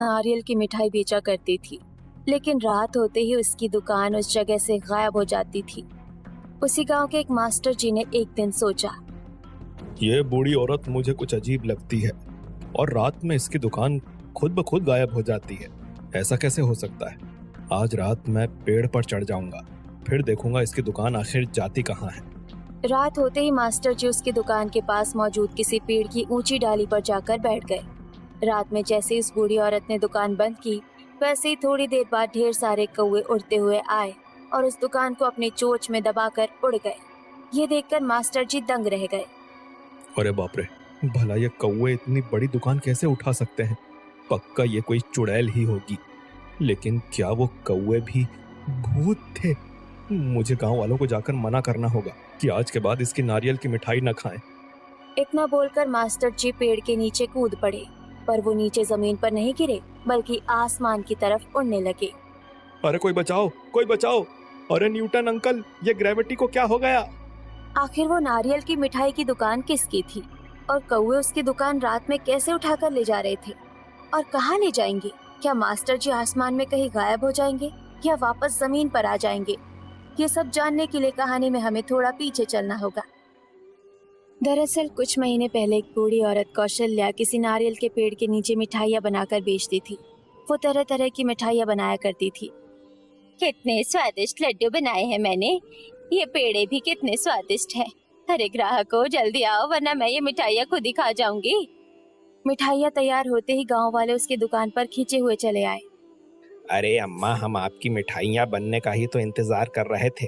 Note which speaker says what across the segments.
Speaker 1: नारियल की मिठाई बेचा करती थी, लेकिन रात होते ही उसकी दुकान उस जगह से गायब हो जाती थी। उसी गांव के एक मास्टर जी ने एक दिन सोचा।
Speaker 2: ये बूढ़ी औरत मुझे कुछ अजीब लगती है और रात में इसकी दुकान खुद ब खुद गायब हो जाती है। ऐसा कैसे हो सकता है? आज रात मैं पेड़ पर चढ़ जाऊंगा, फिर देखूंगा इसकी दुकान आखिर जाती कहाँ है।
Speaker 1: रात होते ही मास्टर जी उसकी दुकान के पास मौजूद किसी पेड़ की ऊंची डाली पर जाकर बैठ गए। रात में जैसे ही उस बूढ़ी औरत ने दुकान बंद की, वैसे ही थोड़ी देर बाद ढेर सारे कौवे उड़ते हुए आए और उस दुकान को अपनी चोंच में दबाकर उड़ गए। ये देखकर मास्टर जी दंग रह गए।
Speaker 2: अरे बाप रे, भला ये कौवे इतनी बड़ी दुकान कैसे उठा सकते हैं? पक्का ये कोई चुड़ैल ही होगी। लेकिन क्या वो कौवे भी भूत थे? मुझे गांव वालों को जाकर मना करना होगा कि आज के बाद इसकी नारियल की मिठाई न खाएं।
Speaker 1: इतना बोलकर मास्टर जी पेड़ के नीचे कूद पड़े, पर वो नीचे जमीन पर नहीं गिरे बल्कि आसमान की तरफ उड़ने लगे।
Speaker 2: अरे कोई बचाओ, कोई बचाओ! अरे न्यूटन अंकल, ये ग्रेविटी को क्या हो गया?
Speaker 1: आखिर वो नारियल की मिठाई की दुकान किसकी थी और कौवे उसकी दुकान रात में कैसे उठाकर ले जा रहे थे और कहाँ ले जाएंगे? क्या मास्टर जी आसमान में कहीं गायब हो जाएंगे या वापस जमीन पर आ जाएंगे? ये सब जानने के लिए कहानी में हमें थोड़ा पीछे चलना होगा। दरअसल कुछ महीने पहले एक बूढ़ी औरत कौशल्या किसी नारियल के पेड़ के नीचे मिठाइयाँ बनाकर बेचती थी। वो तरह तरह की मिठाइयाँ बनाया करती थी। कितने स्वादिष्ट लड्डू बनाए हैं मैंने। ये पेड़े भी कितने स्वादिष्ट हैं। अरे ग्राहकों, जल्दी आओ वरना मैं ये मिठाइयाँ खुद ही खा जाऊंगी। मिठाइयाँ तैयार होते ही गांव वाले उसकी दुकान पर खींचे हुए चले आए।
Speaker 3: अरे अम्मा, हम आपकी मिठाइयाँ बनने का ही तो इंतजार कर रहे थे।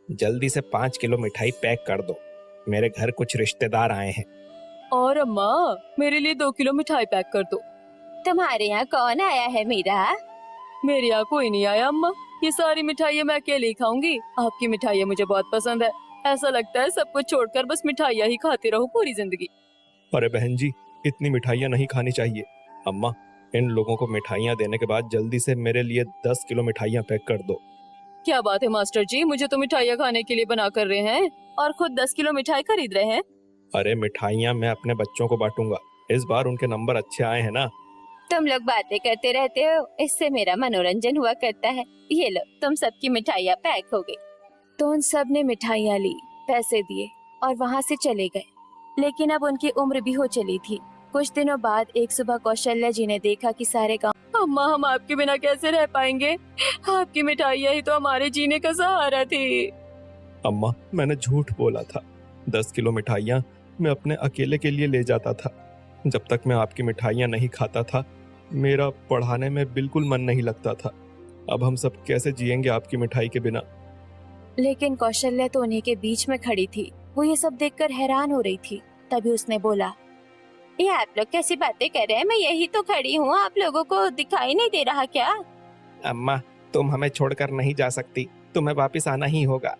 Speaker 3: जल्दी से 5 किलो मिठाई पैक कर दो, मेरे घर कुछ रिश्तेदार आए हैं।
Speaker 1: और अम्मा, मेरे लिए 2 किलो मिठाई पैक कर दो। तुम्हारे यहाँ कौन आया है मीरा? मेरे यहाँ कोई नहीं आया अम्मा। ये सारी मिठाइयाँ मैं अकेले ही खाऊंगी। आपकी मिठाइयाँ मुझे बहुत पसंद है। ऐसा लगता है सब कुछ छोड़कर बस मिठाइयाँ ही खाते रहो पूरी जिंदगी।
Speaker 2: अरे बहन जी, इतनी मिठाइयाँ नहीं खानी चाहिए। अम्मा, इन लोगों को मिठाइयाँ देने के बाद जल्दी से मेरे लिए 10 किलो मिठाइयाँ पैक कर दो।
Speaker 1: क्या बात है मास्टर जी, मुझे तो मिठाइयाँ खाने के लिए बना कर रहे हैं और खुद 10 किलो मिठाई खरीद रहे हैं।
Speaker 2: अरे मिठाइयाँ मैं अपने बच्चों को बांटूंगा, इस बार उनके नंबर अच्छे आए हैं ना।
Speaker 1: तुम लोग बातें करते रहते हो, इससे मेरा मनोरंजन हुआ करता है। ये लो, तुम सबकी मिठाइयाँ पैक हो गई। तो उन सब ने मिठाइयाँ ली, पैसे दिए और वहाँ से चले गए। लेकिन अब उनकी उम्र भी हो चली थी। कुछ दिनों बाद एक सुबह कौशल्या जी ने देखा कि सारे गांव। अम्मा, हम आपके बिना कैसे रह पाएंगे? आपकी मिठाइयाँ ही तो हमारे जीने का सहारा थी।
Speaker 2: अम्मा, मैंने झूठ बोला था। 10 किलो मिठाइयाँ मैं अपने अकेले के लिए ले जाता था। जब तक मैं आपकी मिठाइयाँ नहीं खाता था, मेरा पढ़ाने में बिल्कुल मन नहीं लगता था। अब हम सब कैसे जिएंगे आपकी मिठाई के बिना?
Speaker 1: लेकिन कौशल्या तो उन्हीं के बीच में खड़ी थी। वो ये सब देखकर हैरान हो रही थी। तभी उसने बोला, ये आप लोग कैसी बातें कर रहे हैं? मैं यही तो खड़ी हूँ, आप लोगों को दिखाई नहीं दे रहा क्या?
Speaker 3: अम्मा, तुम हमें छोड़कर नहीं जा सकती, तुम्हें वापस आना ही होगा।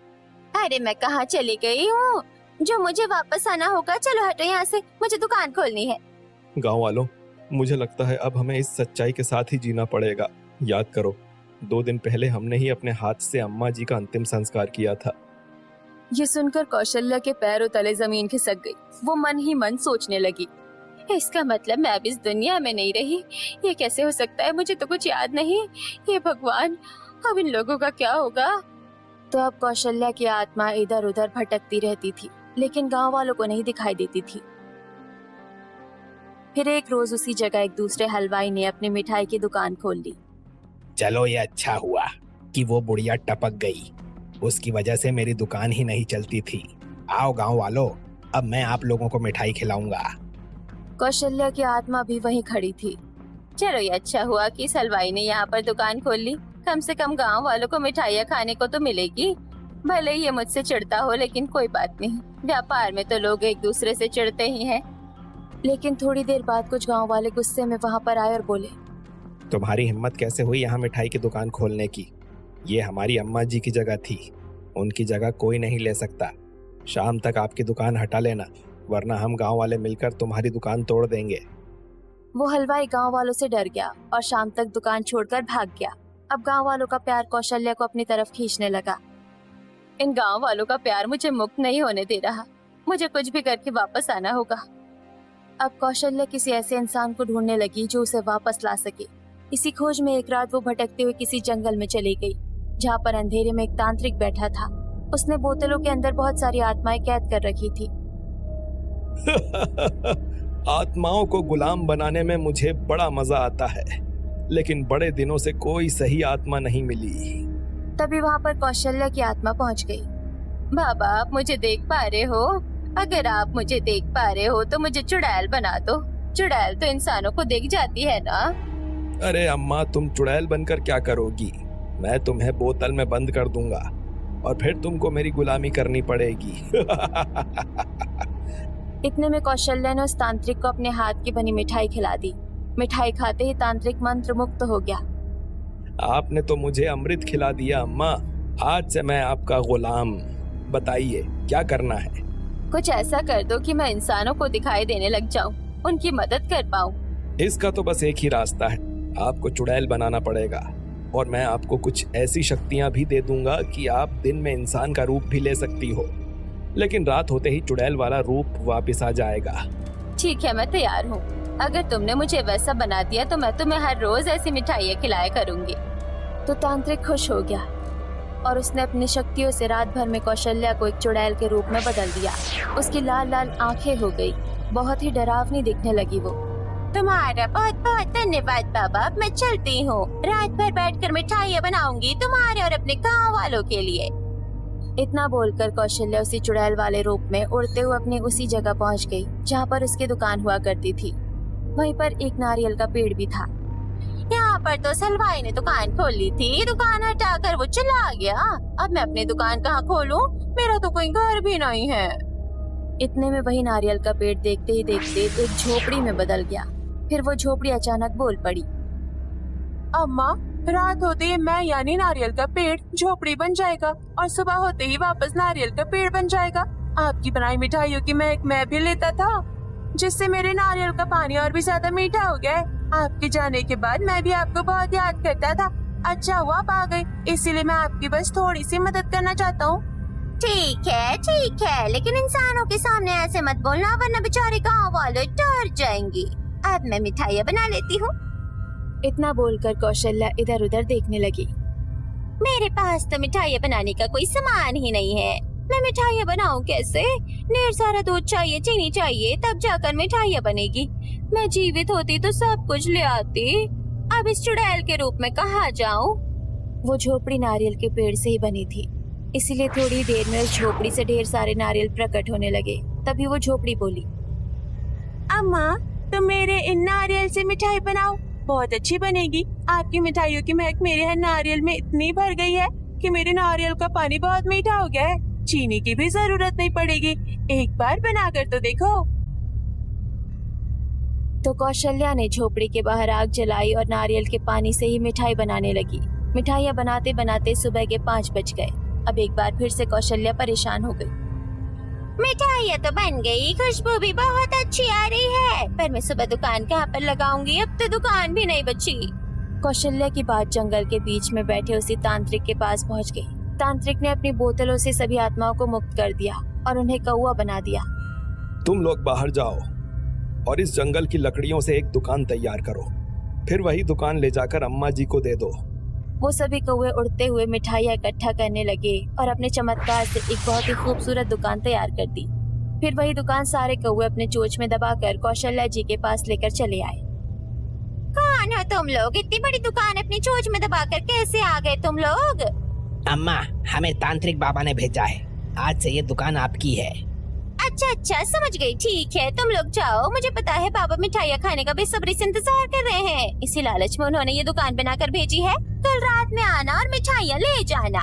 Speaker 1: अरे मैं कहाँ चली गई हूँ जो मुझे वापस आना होगा? चलो हटो यहाँ से, मुझे दुकान खोलनी है।
Speaker 2: गांव वालों, मुझे लगता है अब हमें इस सच्चाई के साथ ही जीना पड़ेगा। याद करो, 2 दिन पहले हमने ही अपने हाथ से अम्मा जी का अंतिम संस्कार किया था।
Speaker 1: ये सुनकर कौशल्या के पैरों तले जमीन खिसक गई। वो मन ही मन सोचने लगी, इसका मतलब मैं अब इस दुनिया में नहीं रही। ये कैसे हो सकता है? मुझे तो कुछ याद नहीं। हे भगवान, अब इन लोगों का क्या होगा? तो अब कौशल्या की आत्मा इधर उधर भटकती रहती थी, लेकिन गांव वालों को नहीं दिखाई देती थी। फिर एक रोज उसी जगह एक दूसरे हलवाई ने अपनी मिठाई की दुकान खोल ली।
Speaker 3: चलो, ये अच्छा हुआ कि वो बुढ़िया टपक गई, उसकी वजह से मेरी दुकान ही नहीं चलती थी। आओ गांव वालों, अब मैं आप लोगों को मिठाई खिलाऊंगा।
Speaker 1: कौशल्या की आत्मा भी वहीं खड़ी थी। चलो, ये अच्छा हुआ कि इस हलवाई ने यहाँ पर दुकान खोल ली। कम से कम गांव वालों को मिठाइयाँ खाने को तो मिलेगी। भले ही ये मुझसे चिढ़ता हो, लेकिन कोई बात नहीं, व्यापार में तो लोग एक दूसरे से चिढ़ते ही हैं। लेकिन थोड़ी देर बाद कुछ गांव वाले गुस्से में वहाँ पर आए और बोले,
Speaker 3: तुम्हारी हिम्मत कैसे हुई यहाँ मिठाई की दुकान खोलने की? ये हमारी अम्मा जी की जगह थी, उनकी जगह कोई नहीं ले सकता। शाम तक आपकी दुकान हटा लेना, वरना हम गांव वाले मिलकर तुम्हारी दुकान तोड़ देंगे।
Speaker 1: वो हलवाई गांव वालों से डर गया और शाम तक दुकान छोड़कर भाग गया। अब गांव वालों का प्यार कौशल्या को अपनी तरफ खींचने लगा। इन गांव वालों का प्यार मुझे मुक्त नहीं होने दे रहा। मुझे कुछ भी करके वापस आना होगा। अब कौशल्या किसी ऐसे इंसान को ढूंढने लगी जो उसे वापस ला सके। इसी खोज में एक रात वो भटकते हुए किसी जंगल में चली गई, जहाँ पर अंधेरे में एक तांत्रिक बैठा था। उसने बोतलों के अंदर बहुत सारी आत्माएं कैद कर रखी थी।
Speaker 3: आत्माओं को गुलाम बनाने में मुझे बड़ा मजा आता है, लेकिन बड़े दिनों से कोई सही आत्मा नहीं मिली।
Speaker 1: तभी वहाँ पर कौशल्या की आत्मा पहुँच गई। बाबा, आप मुझे देख पा रहे हो? अगर आप मुझे देख पा रहे हो तो मुझे चुड़ैल बना दो। चुड़ैल तो इंसानों को दिख जाती है ना।
Speaker 3: अरे अम्मा, तुम चुड़ैल बनकर क्या करोगी? मैं तुम्हें बोतल में बंद कर दूंगा और फिर तुमको मेरी गुलामी करनी पड़ेगी।
Speaker 1: इतने में कौशल्या ने उस तांत्रिक को अपने हाथ की बनी मिठाई खिला दी। मिठाई खाते ही तांत्रिक मंत्र मुक्त हो गया।
Speaker 3: आपने तो मुझे अमृत खिला दिया अम्मा। आज से मैं आपका गुलाम। बताइए क्या करना है?
Speaker 1: कुछ ऐसा कर दो कि मैं इंसानों को दिखाई देने लग जाऊं, उनकी मदद कर पाऊं।
Speaker 3: इसका तो बस एक ही रास्ता है, आपको चुड़ैल बनाना पड़ेगा और मैं आपको कुछ ऐसी शक्तियां भी दे दूंगा कि आप दिन में इंसान का रूप भी ले सकती हो, लेकिन रात होते ही चुड़ैल वाला रूप वापस आ जाएगा।
Speaker 1: ठीक है, मैं तैयार हूँ। अगर तुमने मुझे वैसा बना दिया तो मैं तुम्हें हर रोज ऐसी मिठाइयाँ खिलाया करूँगी। तो तांत्रिक खुश हो गया और उसने अपनी शक्तियों से रात भर में कौशल्या को एक चुड़ैल के रूप में बदल दिया। उसकी लाल लाल आंखें हो गई, बहुत ही डरावनी दिखने लगी वो। तुम्हारा बहुत बहुत धन्यवाद बाबा, अब मैं चलती हूँ। रात भर बैठकर मिठाइयाँ बनाऊंगी तुम्हारे और अपने गाँव वालों के लिए। इतना बोलकर कौशल्या उसी चुड़ैल वाले रूप में उड़ते हुए अपनी उसी जगह पहुँच गई जहाँ पर उसकी दुकान हुआ करती थी। वहीं पर एक नारियल का पेड़ भी था। यहाँ पर तो सलवाई ने दुकान खोल ली थी, दुकान हटाकर वो चला गया। अब मैं अपनी दुकान कहाँ खोलूं? मेरा तो कोई घर भी नहीं है। इतने में वही नारियल का पेड़ देखते ही देखते एक झोपड़ी में बदल गया। फिर वो झोपड़ी अचानक बोल पड़ी।
Speaker 4: अम्मा, रात होते ही मैं यानी नारियल का पेड़ झोपड़ी बन जाएगा और सुबह होते ही वापस नारियल का पेड़ बन जाएगा। आपकी बनाई मिठाइयों की महक मैं भी लेता था, जिससे मेरे नारियल का पानी और भी ज्यादा मीठा हो गया है। आपके जाने के बाद मैं भी आपको बहुत याद करता था। अच्छा हुआ आप आ गए, इसीलिए मैं आपकी बस थोड़ी सी मदद करना चाहता हूँ। ठीक है, लेकिन इंसानों के सामने ऐसे मत बोलना, वरना बेचारे गाँव वाले डर जाएंगे। अब मैं मिठाइयाँ बना लेती हूँ। इतना बोलकर कौशल्या इधर उधर देखने लगी। मेरे पास तो मिठाइयाँ बनाने का कोई सामान ही नहीं है। मैं मिठाइयाँ बनाऊँ कैसे? ढेर सारा दूध चाहिए, चीनी चाहिए, तब जाकर मिठाइयाँ बनेगी। मैं जीवित होती तो सब कुछ ले आती। अब इस चुड़ैल के रूप में कहाँ जाऊँ? वो झोपड़ी नारियल के पेड़ से ही बनी थी, इसीलिए थोड़ी देर में उस झोपड़ी से ढेर सारे नारियल प्रकट होने लगे। तभी वो झोपड़ी बोली, अम्मा तुम मेरे इन नारियल से मिठाई बनाओ, बहुत अच्छी बनेगी। आपकी मिठाइयों की महक मेरे हर नारियल में इतनी भर गई है कि मेरे नारियल का पानी बहुत मीठा हो गया है। चीनी की भी जरूरत नहीं पड़ेगी, एक बार बनाकर तो देखो। तो कौशल्या ने झोपड़ी के बाहर आग जलाई और नारियल के पानी से ही मिठाई बनाने लगी। मिठाइयाँ बनाते बनाते सुबह के 5 बज गए। अब एक बार फिर से कौशल्या परेशान हो गई। मिठाइयाँ तो बन गई, खुशबू भी बहुत अच्छी आ रही है, पर मैं सुबह दुकान कहाँ पर लगाऊंगी? अब तो दुकान भी नहीं बची। कौशल्या की बात जंगल के बीच में बैठे उसी तांत्रिक के पास पहुँच गई। तांत्रिक ने अपनी बोतलों से सभी आत्माओं को मुक्त कर दिया और उन्हें कौवा बना दिया।
Speaker 3: तुम लोग बाहर जाओ और इस जंगल की लकड़ियों से एक दुकान तैयार करो, फिर वही दुकान ले जाकर अम्मा जी को दे दो।
Speaker 1: वो सभी कौवे उड़ते हुए मिठाइयाँ इकट्ठा करने लगे और अपने चमत्कार से एक बहुत ही खूबसूरत दुकान तैयार कर दी। फिर वही दुकान सारे कौवे अपने चोंच में दबाकर कौशल्या जी के पास लेकर चले आए। कौन हो तुम लोग? इतनी बड़ी दुकान अपनी चोंच में दबाकर कैसे आ गए तुम लोग?
Speaker 5: अम्मा, हमें तांत्रिक बाबा ने भेजा है, आज से ये दुकान आपकी है।
Speaker 1: अच्छा, समझ गई। ठीक है, तुम लोग जाओ। मुझे पता है बाबा मिठाइयाँ खाने का बेसब्री से इंतजार कर रहे हैं, इसी लालच में उन्होंने ये दुकान बनाकर भेजी है। कल रात में आना और मिठाइयाँ ले जाना।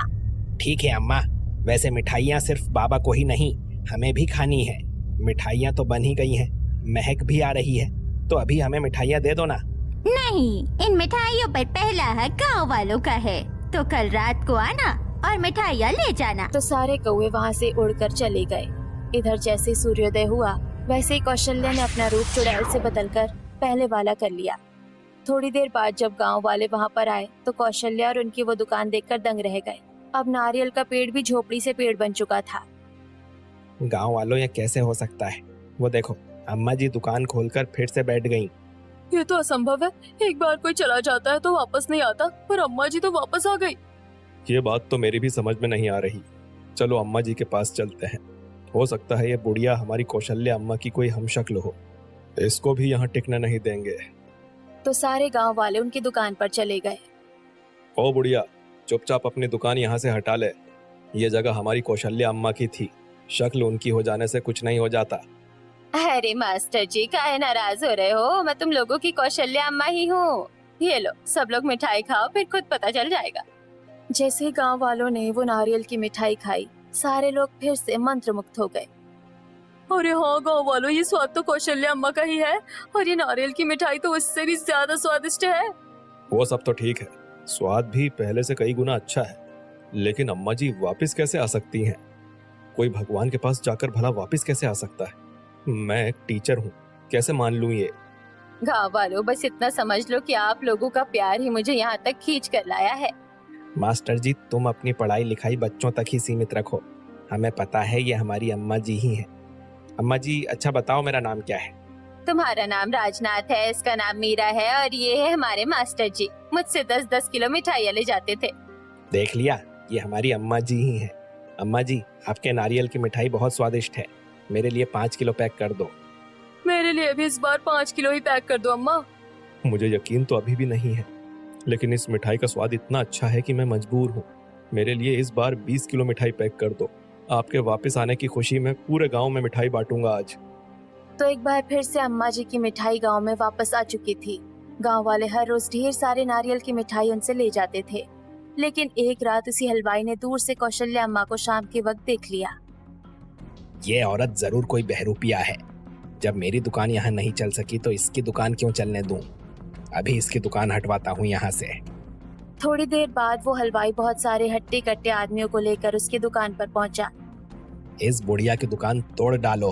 Speaker 3: ठीक है अम्मा, वैसे मिठाइयाँ सिर्फ बाबा को ही नहीं, हमें भी खानी है। मिठाइयाँ तो बन ही गई हैं, महक भी आ रही है, तो अभी हमें मिठाइयाँ दे दो ना।
Speaker 6: नहीं, इन मिठाइयों पर पहला हक गाँव वालों का है, तो कल रात को आना और मिठाइयाँ ले जाना।
Speaker 1: तो सारे कौवे वहाँ से उड़कर चले गए। इधर जैसे सूर्योदय हुआ वैसे ही कौशल्या ने अपना रूप चुड़ैल से बदलकर पहले वाला कर लिया। थोड़ी देर बाद जब गांव वाले वहाँ पर आए तो कौशल्या और उनकी वो दुकान देखकर दंग रह गए। अब नारियल का पेड़ भी झोपड़ी से पेड़ बन चुका था।
Speaker 3: गांव वालों, ये कैसे हो सकता है? वो देखो, अम्मा जी दुकान खोलकर फिर से बैठ गईं।
Speaker 4: ये तो असंभव है। एक बार कोई चला जाता है तो वापस नहीं आता, पर अम्मा जी तो वापस आ गई।
Speaker 2: ये बात तो मेरी भी समझ में नहीं आ रही। चलो अम्मा जी के पास चलते हैं। हो सकता है ये बुढ़िया हमारी कौशल्या अम्मा की कोई हमशक्ल हो। इसको भी यहाँ टिकने नहीं देंगे।
Speaker 1: तो सारे गांव वाले उनकी दुकान पर चले गए।
Speaker 2: ओ बुढ़िया, चुपचाप अपनी दुकान यहाँ से हटा ले। ये जगह हमारी कौशल्या अम्मा की थी। शक्ल उनकी हो जाने से कुछ नहीं हो जाता।
Speaker 1: अरे मास्टर जी, काहे नाराज हो रहे हो? मैं तुम लोगों की कौशल्या अम्मा ही हूँ। ये लो, सब लोग मिठाई खाओ, फिर खुद पता चल जाएगा। जैसे ही गांव वालों ने वो नारियल की मिठाई खाई, सारे लोग फिर से मंत्रमुग्ध हो गए।
Speaker 4: अरे हाँ गाँव वालों, ये स्वाद तो कौशल्या अम्मा का ही है, और ये नारियल की मिठाई तो उससे भी ज्यादा स्वादिष्ट है।
Speaker 2: वो सब तो ठीक है, स्वाद भी पहले से कई गुना अच्छा है, लेकिन अम्मा जी वापस कैसे आ सकती हैं? कोई भगवान के पास जाकर भला वापस कैसे आ सकता है? मैं एक टीचर हूँ, कैसे मान लूँ ये?
Speaker 1: गांव वालों, बस इतना समझ लो कि आप लोगों का प्यार ही मुझे यहाँ तक खींच कर लाया है।
Speaker 3: मास्टर जी, तुम अपनी पढ़ाई लिखाई बच्चों तक ही सीमित रखो। हमें पता है ये हमारी अम्मा जी ही हैं। अम्मा जी, अच्छा बताओ मेरा नाम क्या है?
Speaker 1: तुम्हारा नाम राजनाथ है, इसका नाम मीरा है, और ये है हमारे मास्टर जी। मुझसे 10-10 किलो मिठाइयाँ ले जाते थे।
Speaker 3: देख लिया, ये हमारी अम्मा जी ही हैं। अम्मा जी, आपके नारियल की मिठाई बहुत स्वादिष्ट है। मेरे लिए 5 किलो पैक कर दो।
Speaker 4: मेरे लिए भी इस बार 5 किलो ही पैक कर दो अम्मा।
Speaker 2: मुझे यकीन तो अभी भी नहीं है, लेकिन इस मिठाई का स्वाद इतना अच्छा है कि मैं मजबूर हूँ। मेरे लिए इस बार 20 किलो मिठाई पैक कर दो। आपके वापस आने की खुशी में पूरे गांव में मिठाई बांटूंगा आज।
Speaker 1: तो एक बार फिर से अम्मा जी की मिठाई गांव में वापस आ चुकी थी। गांव वाले हर रोज ढेर सारे नारियल की मिठाई उनसे ले जाते थे, लेकिन एक रात उसी हलवाई ने दूर से कौशल्या अम्मा को शाम के वक्त देख लिया।
Speaker 3: ये औरत जरूर कोई बहरूपिया है। जब मेरी दुकान यहाँ नहीं चल सकी तो इसकी दुकान क्यों चलने दूं? अभी इसकी दुकान हटवाता हूँ यहाँ से।
Speaker 1: थोड़ी देर बाद वो हलवाई बहुत सारे हट्टे कट्टे आदमियों को लेकर उसकी दुकान पर पहुंचा।
Speaker 3: इस बुढ़िया की दुकान तोड़ डालो।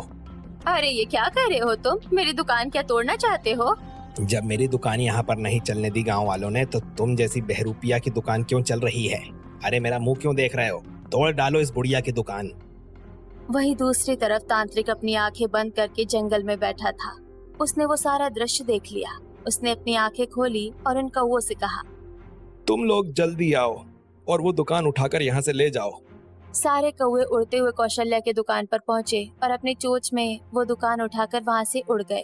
Speaker 1: अरे ये क्या कर रहे हो तुम? मेरी दुकान क्या तोड़ना चाहते हो?
Speaker 3: जब मेरी दुकान यहाँ पर नहीं चलने दी गांव वालों ने, तो तुम जैसी बहरूपिया की दुकान क्यों चल रही है? अरे मेरा मुंह क्यों देख रहे हो? तोड़ डालो इस बुढ़िया की दुकान।
Speaker 1: वहीं दूसरी तरफ तांत्रिक अपनी आंखें बंद करके जंगल में बैठा था। उसने वो सारा दृश्य देख लिया। उसने अपनी आंखें खोली और उन कौवों से कहा,
Speaker 2: तुम लोग जल्दी आओ और वो दुकान उठाकर यहाँ से ले जाओ।
Speaker 1: सारे कौवे उड़ते हुए कौशल्या के दुकान पर पहुंचे और अपनी चोंच में वो दुकान उठाकर वहां से उड़ गए।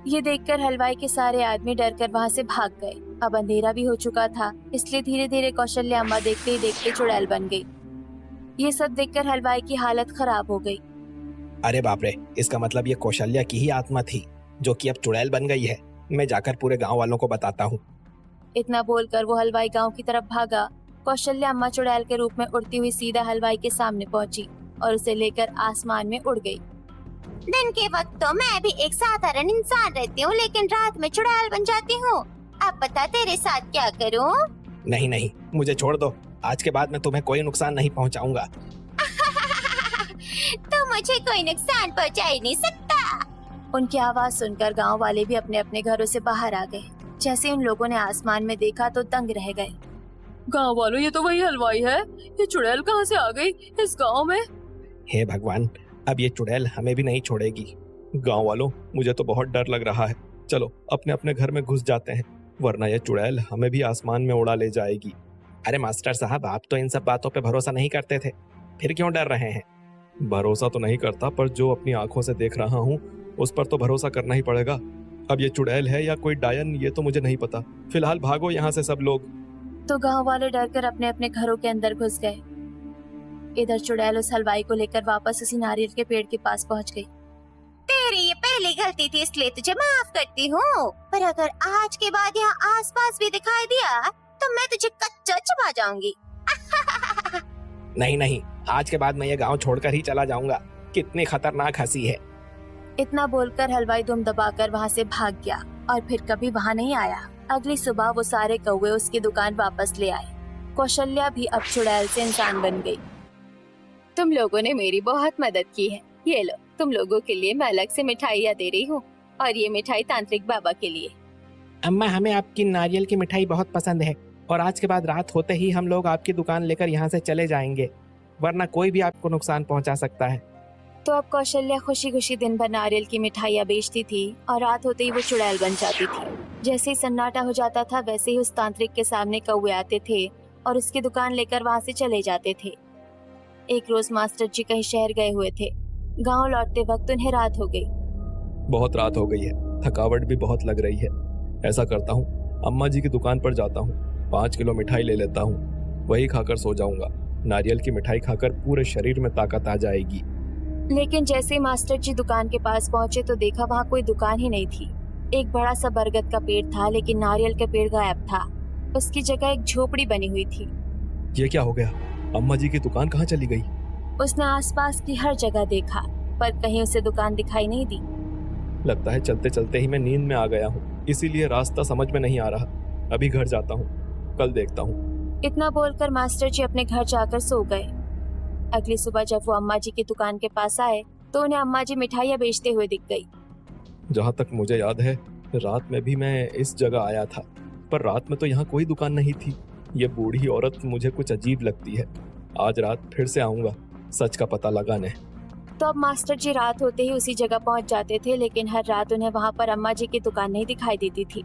Speaker 1: ये देखकर हलवाई के सारे आदमी डरकर वहां से भाग गए। अब अंधेरा भी हो चुका था, इसलिए धीरे धीरे कौशल्या अम्मा देखते ही देखते चुड़ैल बन गई। ये सब देखकर हलवाई की हालत खराब हो गई।
Speaker 3: अरे बाप रे, इसका मतलब ये कौशल्या की ही आत्मा थी जो कि अब चुड़ैल बन गई है। मैं जाकर पूरे गांव वालों को बताता हूँ।
Speaker 1: इतना बोलकर वो हलवाई गांव की तरफ भागा। कौशल्या अम्मा चुड़ैल के रूप में उड़ती हुई सीधा हलवाई के सामने पहुंची और उसे लेकर आसमान में उड़ गई।
Speaker 6: दिन के वक्त तो मैं भी एक साधारण इंसान रहती हूँ, लेकिन रात में चुड़ैल बन जाती हूँ। अब बता तेरे साथ क्या करूँ?
Speaker 3: नहीं नहीं, मुझे छोड़ दो। आज के बाद मैं तुम्हें कोई नुकसान नहीं पहुंचाऊंगा।
Speaker 6: तो मुझे कोई नुकसान पहुंचा ही नहीं सकता।
Speaker 1: उनकी आवाज सुनकर गांव वाले भी अपने अपने घरों से बाहर आ गए। जैसे उन लोगों ने आसमान में देखा तो दंग रह गए।
Speaker 4: गाँव वालों, ये तो वही हलवाई है। ये चुड़ैल कहाँ से आ गई इस गाँव में?
Speaker 3: हे भगवान, अब ये चुड़ैल हमें भी नहीं छोड़ेगी।
Speaker 2: गांव वालों, मुझे तो बहुत डर लग रहा है। चलो अपने अपने घर में घुस जाते हैं, वरना यह चुड़ैल हमें भी आसमान में उड़ा ले जाएगी।
Speaker 3: अरे मास्टर साहब, आप तो इन सब बातों पे भरोसा नहीं करते थे, फिर क्यों डर रहे हैं?
Speaker 2: भरोसा तो नहीं करता, पर जो अपनी आंखों से देख रहा हूँ उस पर तो भरोसा करना ही पड़ेगा। अब ये चुड़ैल है या कोई डायन, ये तो मुझे नहीं पता। फिलहाल भागो यहाँ से सब लोग।
Speaker 1: तो गांव वाले डरकर अपने अपने घरों के अंदर घुस गए। इधर चुड़ैल उस हलवाई को लेकर वापस उसी नारियल के पेड़ के पास पहुंच गई।
Speaker 6: तेरी ये पहली गलती थी, इसलिए तुझे माफ करती हूँ, पर अगर आज के बाद यहाँ आसपास भी दिखाई दिया तो मैं तुझे कच्चा चबा जाऊंगी।
Speaker 3: नहीं नहीं, आज के बाद मैं ये गांव छोड़कर ही चला जाऊंगा। कितनी खतरनाक हंसी है।
Speaker 1: इतना बोलकर हलवाई दुम दबाकर वहाँ से भाग गया और फिर कभी वहाँ नहीं आया। अगली सुबह वो सारे कौवे उसकी दुकान वापस ले आए। कौशल्या भी अब चुड़ैल से इंसान बन गई। तुम लोगों ने मेरी बहुत मदद की है। ये लो, तुम लोगों के लिए मैं अलग से मिठाइयाँ दे रही हूँ, और ये मिठाई तांत्रिक बाबा के लिए।
Speaker 3: अम्मा, हमें आपकी नारियल की मिठाई बहुत पसंद है, और आज के बाद रात होते ही हम लोग आपकी दुकान लेकर यहाँ से चले जाएंगे, वरना कोई भी आपको नुकसान पहुँचा सकता है।
Speaker 1: तो अब कौशल्या खुशी खुशी दिन भर नारियल की मिठाइयाँ बेचती थी और रात होते ही वो चुड़ैल बन जाती थी। जैसे ही सन्नाटा हो जाता था वैसे ही उस तांत्रिक के सामने कौवे आते थे और उसकी दुकान लेकर वहां से चले जाते थे। एक रोज मास्टर जी कहीं शहर गए हुए थे। गांव लौटते वक्त उन्हें रात हो गई।
Speaker 2: बहुत रात हो गई है, थकावट भी बहुत लग रही है। ऐसा करता हूँ, अम्मा जी की दुकान पर जाता हूँ, 5 किलो मिठाई ले लेता हूँ, वही खाकर सो जाऊंगा। नारियल की मिठाई खाकर पूरे शरीर में ताकत आ जाएगी।
Speaker 1: लेकिन जैसे ही मास्टर जी दुकान के पास पहुंचे तो देखा वहाँ कोई दुकान ही नहीं थी। एक बड़ा सा बरगद का पेड़ था लेकिन नारियल का पेड़ गायब था। उसकी जगह एक झोपड़ी बनी हुई थी।
Speaker 2: ये क्या हो गया? अम्मा जी की दुकान कहाँ चली गई?
Speaker 1: उसने आसपास की हर जगह देखा पर कहीं उसे दुकान दिखाई नहीं दी।
Speaker 2: लगता है चलते चलते ही मैं नींद में आ गया हूँ, इसीलिए रास्ता समझ में नहीं आ रहा। अभी घर जाता हूँ, कल देखता हूँ।
Speaker 1: इतना बोलकर मास्टर जी अपने घर जाकर सो गए। अगली सुबह जब वो अम्मा जी की दुकान के पास आए तो उन्हें अम्मा जी मिठाइयाँ बेचते हुए दिख गई।
Speaker 2: जहाँ तक मुझे याद है, रात में भी मैं इस जगह आया था, पर रात में तो यहाँ कोई दुकान नहीं थी। ये बूढ़ी औरत मुझे कुछ अजीब लगती है। आज रात फिर से आऊंगा सच का पता लगाने।
Speaker 1: तो अब मास्टर जी रात होते ही उसी जगह पहुंच जाते थे, लेकिन हर रात उन्हें वहां पर अम्मा जी की दुकान नहीं दिखाई देती थी।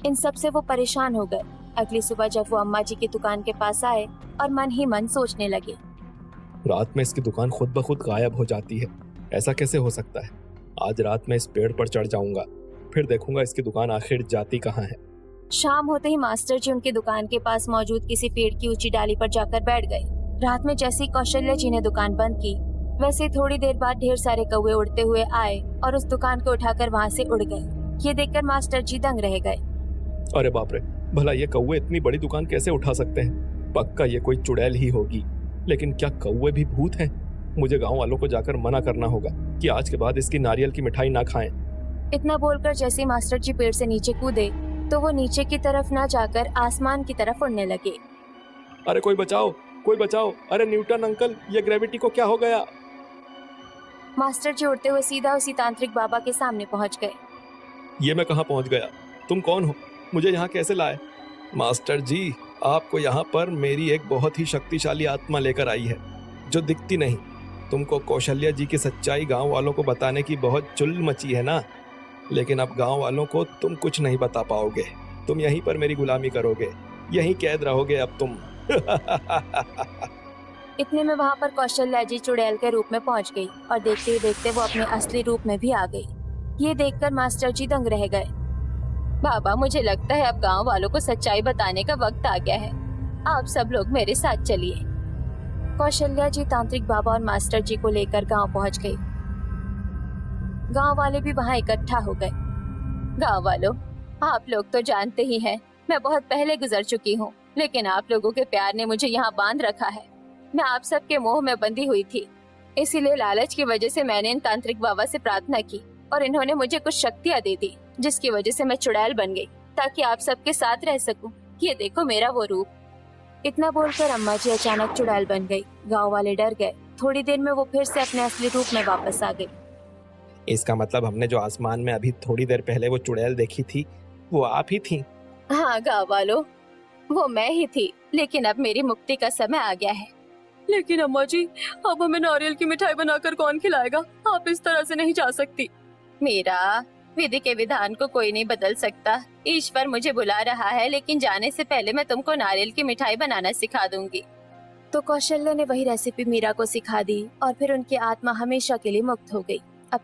Speaker 1: इन सब से वो परेशान हो गए। अगली सुबह जब वो अम्मा जी की दुकान के पास आए और मन ही मन सोचने लगे,
Speaker 2: रात में इसकी दुकान खुद ब खुद गायब हो जाती है, ऐसा कैसे हो सकता है? आज रात में इस पेड़ पर चढ़ जाऊंगा, फिर देखूंगा इसकी दुकान आखिर जाती कहाँ है।
Speaker 1: शाम होते ही मास्टर जी उनकी दुकान के पास मौजूद किसी पेड़ की ऊंची डाली पर जाकर बैठ गए। रात में जैसे ही कौशल्या जी ने दुकान बंद की, वैसे ही थोड़ी देर बाद ढेर सारे कौवे उड़ते हुए आए और उस दुकान को उठाकर वहाँ से उड़ गए। ये देखकर मास्टर जी दंग रह गए।
Speaker 2: अरे बाप रे, भला ये कौवे इतनी बड़ी दुकान कैसे उठा सकते हैं? पक्का ये कोई चुड़ैल ही होगी। लेकिन क्या कौवे भी भूत हैं? मुझे गांव वालों को जाकर मना करना होगा कि आज के बाद इसकी नारियल की मिठाई ना खाएं।
Speaker 1: इतना बोलकर जैसे ही मास्टर जी पेड़ से नीचे कूदे तो वो नीचे की तरफ न जाकर आसमान की तरफ उड़ने लगे।
Speaker 2: अरे कोई बचाओ, कोई बचाओ! अरे न्यूटन अंकल, ये ग्रेविटी को क्या हो गया?
Speaker 1: मास्टर जी उड़ते हुए सीधा उसी तांत्रिक बाबा के सामने पहुंच गए।
Speaker 2: ये मैं कहाँ पहुंच गया? तुम कौन हो? मुझे यहाँ कैसे लाए? मास्टर जी, आपको यहाँ पर मेरी एक बहुत ही शक्तिशाली आत्मा लेकर आई है, जो दिखती नहीं। तुमको कौशल्या जी की सच्चाई गांव वालों को बताने की बहुत चुल मची है ना, लेकिन अब गांव वालों को तुम कुछ नहीं बता पाओगे। तुम यहीं पर मेरी गुलामी करोगे, यहीं कैद रहोगे अब तुम।
Speaker 1: इतने में वहाँ पर कौशल्या जी चुड़ैल के रूप में पहुँच गई और देखते ही देखते वो अपने असली रूप में भी आ गई। ये देखकर मास्टर जी दंग रह गए। बाबा, मुझे लगता है अब गांव वालों को सच्चाई बताने का वक्त आ गया है। आप सब लोग मेरे साथ चलिए। कौशल्या जी तांत्रिक बाबा और मास्टर जी को लेकर गांव पहुंच गई। गांव वाले भी वहां इकट्ठा हो गए। गांव वालों, आप लोग तो जानते ही हैं, मैं बहुत पहले गुजर चुकी हूँ, लेकिन आप लोगों के प्यार ने मुझे यहाँ बांध रखा है। मैं आप सबके मोह में बंधी हुई थी, इसीलिए लालच की वजह से मैंने इन तांत्रिक बाबा से प्रार्थना की और इन्होंने मुझे कुछ शक्तियाँ दे दी, जिसकी वजह से मैं चुड़ैल बन गई ताकि आप सबके साथ रह सकूं। ये देखो मेरा वो रूप। इतना बोलकर अम्मा जी अचानक चुड़ैल बन गई। गांव वाले डर गए। थोड़ी देर में वो फिर से अपने असली रूप में वापस आ गई।
Speaker 3: इसका मतलब हमने जो आसमान में अभी थोड़ी देर पहले वो चुड़ैल देखी थी, वो आप ही थी?
Speaker 1: हाँ गांव वालों, वो मैं ही थी, लेकिन अब मेरी मुक्ति का समय आ गया है।
Speaker 4: लेकिन अम्मा जी, अब हमें नारियल की मिठाई बनाकर कौन खिलाएगा? आप इस तरह से नहीं जा सकती।
Speaker 1: मीरा, विधि के विधान को कोई नहीं बदल सकता। ईश्वर मुझे बुला रहा है, लेकिन जाने से पहले मैं तुमको नारियल की मिठाई बनाना सिखा दूंगी। तो कौशल्या ने वही रेसिपी मीरा को सिखा दी और फिर उनकी आत्मा हमेशा के लिए मुक्त हो गई। अब